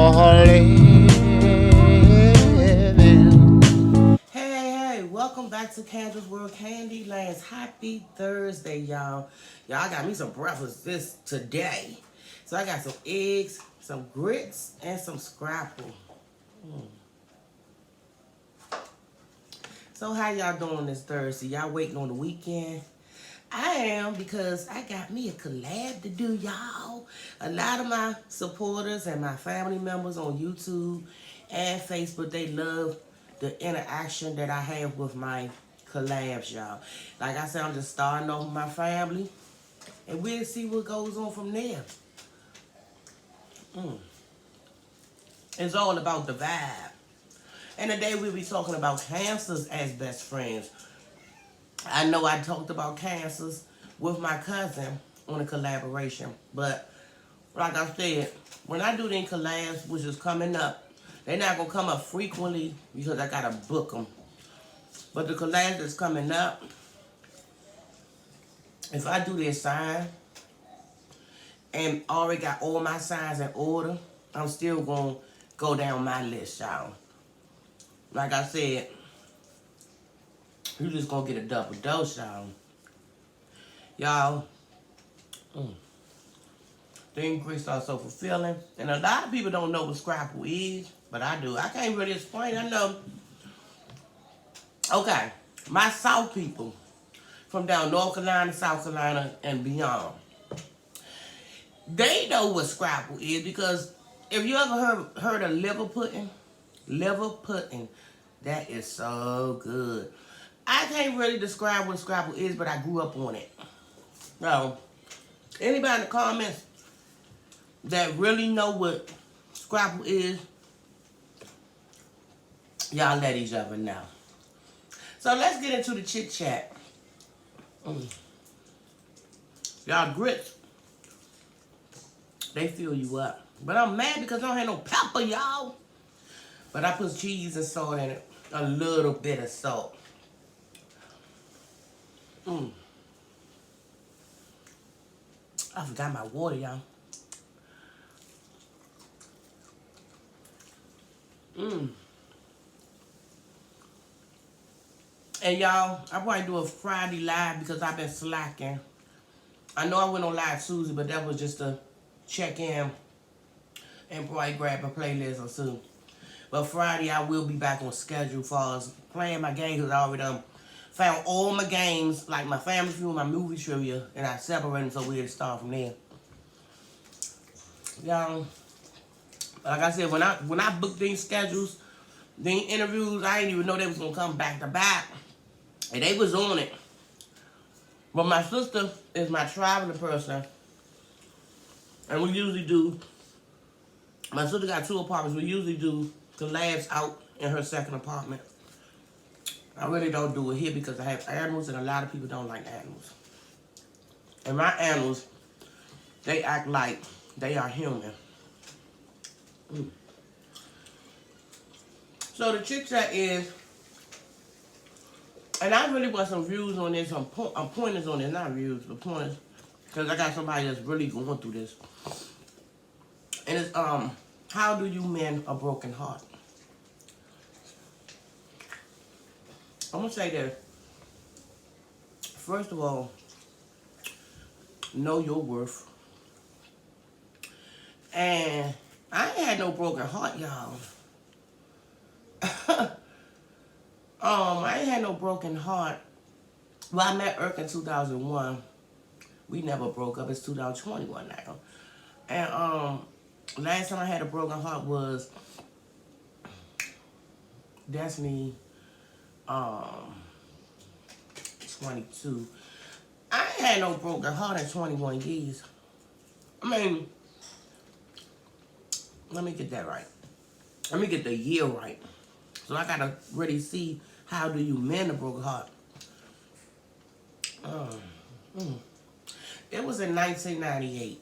for living. Hey, welcome back to Candra's World Candylands. Happy Thursday, y'all. Y'all got me some breakfast this today. So I got some eggs, some grits, and some scrapple. So how y'all doing this Thursday? Y'all waiting on the weekend? I am because I got me a collab to do, y'all. A lot of my supporters and my family members on YouTube and Facebook, they love the interaction that I have with my collabs, y'all. Like I said, I'm just starting off with my family, and we'll see what goes on from there. It's all about the vibe. And today we'll be talking about cancers as best friends. I know I talked about cancers with my cousin on a collaboration, but like I said, when I do them collabs, which is coming up, they're not gonna come up frequently because I gotta book them. But the collabs that's coming up, if I do their sign and already got all my signs in order, I'm still gonna go down my list, y'all. Like I said, you just gonna get a double dose, y'all. Y'all, the ingredients are so fulfilling. And a lot of people don't know what Scrapple is, but I do. I can't really explain. I know. Okay, my South people from down North Carolina, South Carolina, and beyond, they know what Scrapple is because if you ever heard of liver pudding, that is so good. I can't really describe what Scrapple is, but I grew up on it. So, anybody in the comments that really know what Scrapple is, y'all let each other know. So let's get into the chit chat. Y'all grits, they fill you up. But I'm mad because I don't have no pepper, y'all. But I put cheese and salt in it. A little bit of salt. I forgot my water, y'all. And y'all, I probably do a Friday live because I've been slacking. I know I went on live Tuesday, but that was just to check in and probably grab a playlist or two. But Friday, I will be back on schedule for us playing my games because I already done found all my games, like my family feud, my movie trivia, and I separated them so we'll start from there. Y'all, like I said, when I booked these schedules, these interviews, I didn't even know they was gonna come back to back, and they was on it. But my sister is my traveling person, and we usually do. My sister got two apartments. We usually do collabs out in her second apartment. I really don't do it here because I have animals, and a lot of people don't like animals. And my animals, they act like they are human. So the chit chat is, and I really want some views on this, some pointers on this, not views, but pointers, because I got somebody that's really going through this. And it's how do you mend a broken heart? I'm gonna say that first of all, know your worth. And I ain't had no broken heart, y'all. I ain't had no broken heart. Well, I met Irk in 2001. We never broke up. It's 2021 now. And last time I had a broken heart was Destiny 22. I ain't had no broken heart in 21 years. I mean, let me get that right. Let me get the year right. So I gotta really see how do you mend a broken heart. It was in 1998.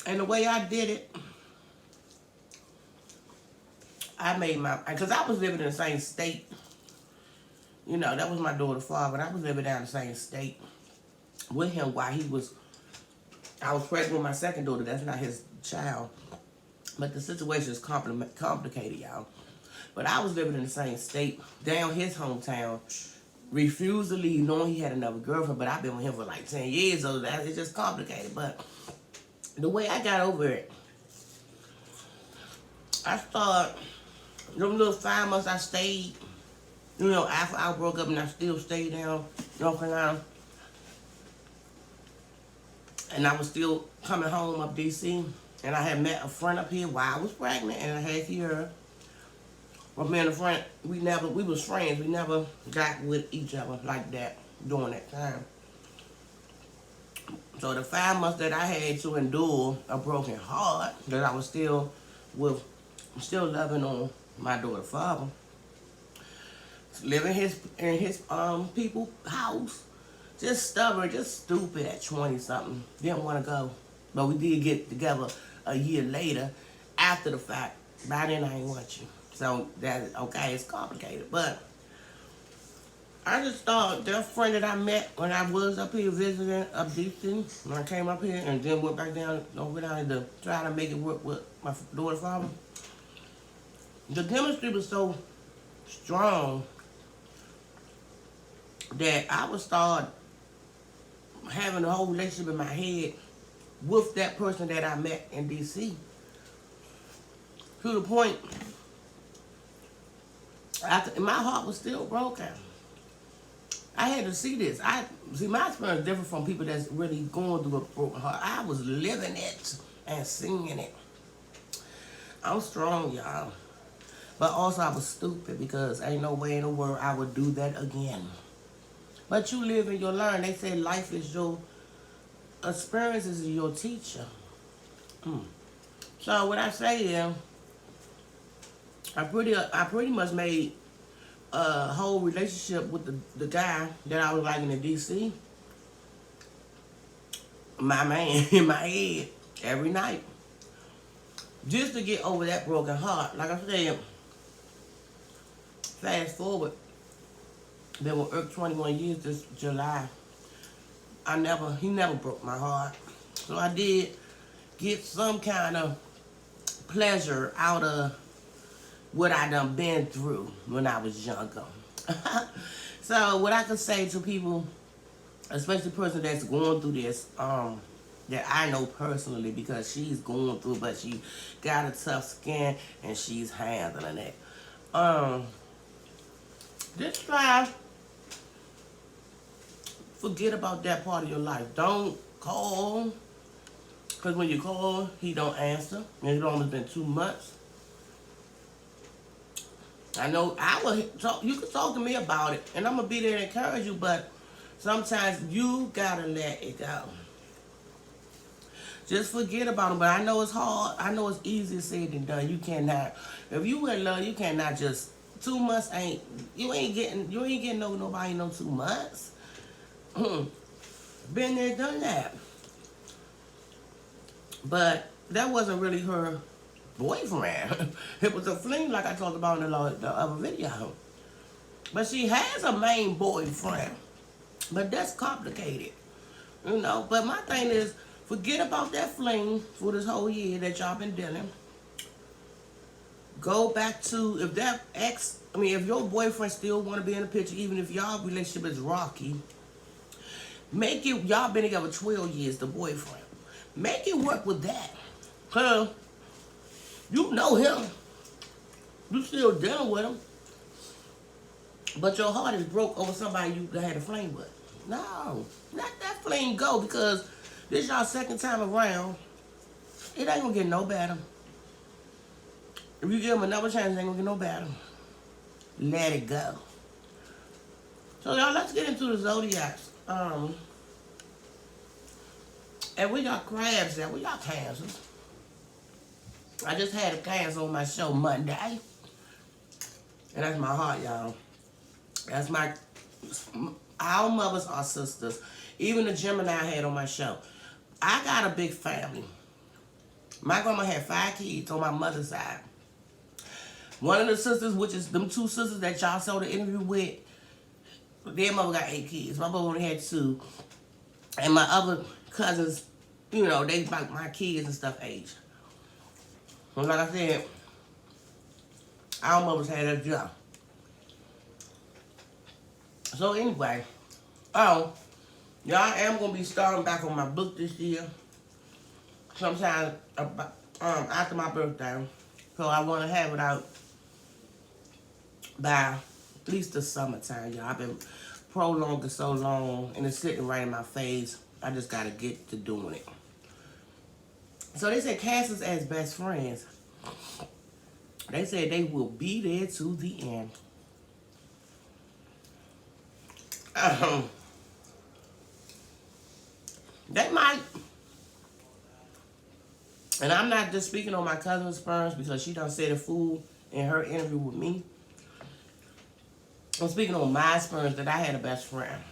And the way I did it, I made because I was living in the same state. You know, that was my daughter's father, but I was living down in the same state with him while he was I was pregnant with my second daughter. That's not his child. But the situation is complicated, y'all. But I was living in the same state, down his hometown. Refused to leave, knowing he had another girlfriend. But I've been with him for like 10 years, so that it's just complicated. But the way I got over it, I started, them little 5 months I stayed, you know, after I broke up and I still stayed down North Carolina. And I was still coming home up D.C. And I had met a friend up here while I was pregnant and I had here. But me and a friend, we was friends. We never got with each other like that during that time. So the 5 months that I had to endure a broken heart, that I was still loving on my daughter's father, living in his people house, just stubborn, just stupid at 20 something. Didn't want to go, but we did get together a year later after the fact. By then I ain't want you, so that okay. It's complicated, but I just thought that friend that I met when I was up here visiting up DC, when I came up here and then went back down over down to try to make it work with my daughter's father. The chemistry was so strong that I would start having a whole relationship in my head with that person that I met in DC. To the point, my heart was still broken. I had to see this. My experience is different from people that's really going through a broken heart. I was living it and singing it. I'm strong, y'all. But also I was stupid because ain't no way in the world I would do that again. But you live and you learn. They say life is your experience is your teacher. So what I say is, I pretty much made a whole relationship with the guy that I was liking in DC. My man in my head every night. Just to get over that broken heart. Like I said, fast forward, been with Irk 21 years this July. He never broke my heart. So I did get some kind of pleasure out of what I done been through when I was younger. So what I can say to people, especially the person that's going through this, that I know personally because she's going through, but she got a tough skin and she's handling it. Just try forget about that part of your life. Don't call, because when you call, he don't answer. And it's almost been 2 months. I know you can talk to me about it, and I'm going to be there to encourage you, but sometimes you got to let it go. Just forget about it, but I know it's hard. I know it's easier said than done. You cannot, if you in love, you cannot just, 2 months you ain't getting nobody no 2 months. Been there, done that. But that wasn't really her boyfriend. It was a fling like I talked about in the other video. But she has a main boyfriend. But that's complicated. You know, but my thing is, forget about that fling for this whole year that y'all been dealing. Go back to, if your boyfriend still want to be in the picture, even if y'all relationship is rocky, make it, y'all been together 12 years, the boyfriend. Make it work with that. Cause you know him. You still dealing with him. But your heart is broke over somebody you had a flame with. No, let that flame go, because this y'all second time around. It ain't gonna get no better. If you give him another chance, it ain't gonna get no better. Let it go. So y'all, let's get into the zodiacs. And we got crabs there. We got cancers. I just had a Cancer on my show Monday. And that's my heart, y'all. That's our mothers are sisters. Even the Gemini I had on my show. I got a big family. My grandma had 5 kids on my mother's side. One of the sisters, which is them 2 sisters that y'all saw the interview with, their mother got 8 kids. My mother only had 2. And my other cousins, you know, they like my kids and stuff age. And like I said, our mothers had a job. So anyway, y'all, I am gonna be starting back on my book this year. Sometime after my birthday. So I wanna have it out by at least the summertime, y'all. I've been prolonging so long and it's sitting right in my face. I just gotta get to doing it. So they said cast us as best friends. They said they will be there to the end. They might, and I'm not just speaking on my cousin's sperms because she done said a fool in her interview with me. I'm speaking on my sperms that I had a best friend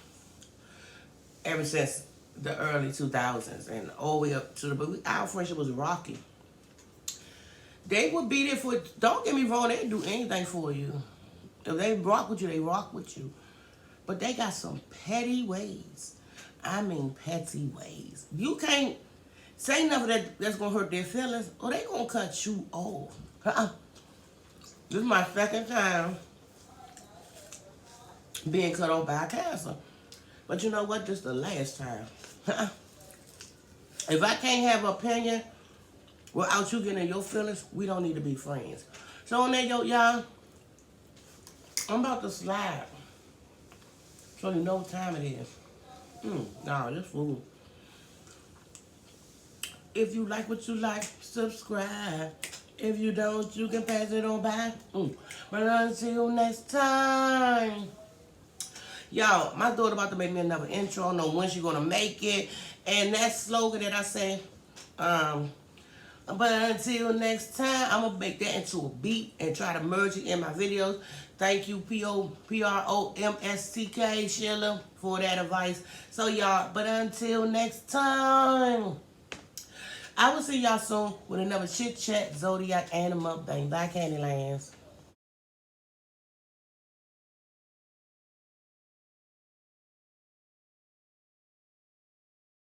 ever since the early 2000s and all the way up to our friendship was rocky. They would be there for, don't get me wrong, they'd do anything for you. If they rock with you, they rock with you. But they got some petty ways. I mean petty ways. You can't say nothing that's going to hurt their feelings or they going to cut you off. This is my second time being cut off by cancer. But you know what? This is the last time. If I can't have an opinion without you getting in your feelings, we don't need to be friends. So on that, y'all, I'm about to slide. So you know what time it is. No, this food. If you like what you like, subscribe. If you don't, you can pass it on by. But until next time. Y'all, my daughter about to make me another intro. I don't know when she's going to make it. And that slogan that I say, but until next time, I'm going to make that into a beat and try to merge it in my videos. Thank you, PROMSTK, Sheila, for that advice. So, y'all, but until next time, I will see y'all soon with another Chit Chat Zodiac Animal Bang. Bye, Candylands.